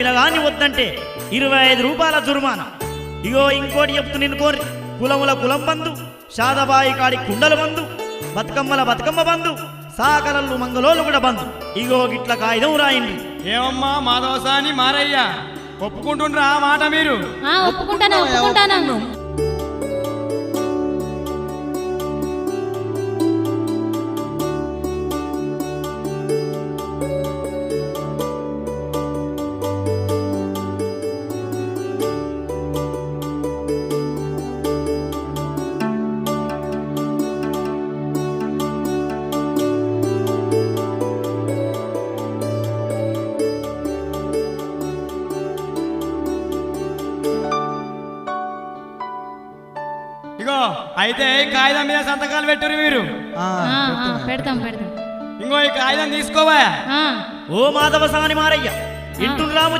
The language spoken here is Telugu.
పిల్లగాని వద్దంటే 25 రూపాయల జుర్మానా. ఇగో ఇంకోటి చెప్తూ నిన్ను కోరి, కులముల కులం బంధు, షాదబాయి కాడి కుండల బంధు, బతుకమ్మల బతుకమ్మ బంధు, సాకలల్లు మంగళోళ్ళు కూడా బంధు. ఇగో గిట్ల కాగితం రాయండి. ఏమమ్మా మాధవసాని మారయ్య ఒప్పుకుంటుండ్రా ఆ మాట మీరు? ఒప్పుకుంటాను. ఇగో అయితే ఈ కాగితం మీద సంతకాలు పెట్టురు మీరు. పెడతాం. ఇంకో ఈ కాగితం తీసుకోవా. ఓ మాధవ సాని మారయ్య ఇంటున్నాము.